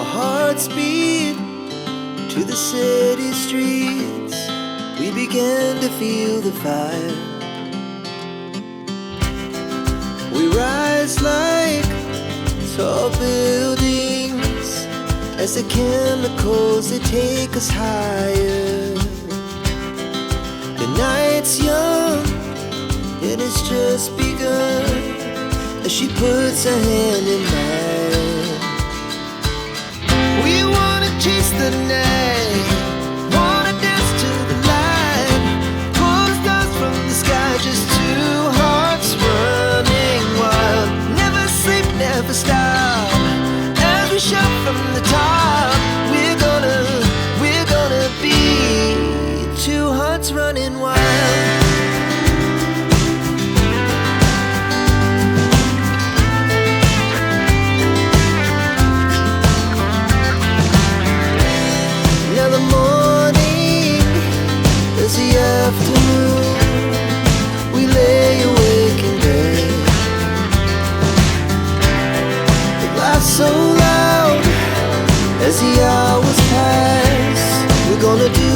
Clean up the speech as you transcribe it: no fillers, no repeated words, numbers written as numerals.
Our hearts beat to the city streets. We began to feel the fire. We rise like tall buildings as the chemicals, they take us higher. The night's young and it's just begun as she puts her hand in mine. We wanna chase the night, wanna dance to the light, pull the stars from the sky, just two hearts running wild. Never sleep, never stop, as we shout from the top. We're gonna be two hearts running wild. Now the morning is the afternoon. We lay awake in bed. The laughs so loud as the hours pass. We're gonna do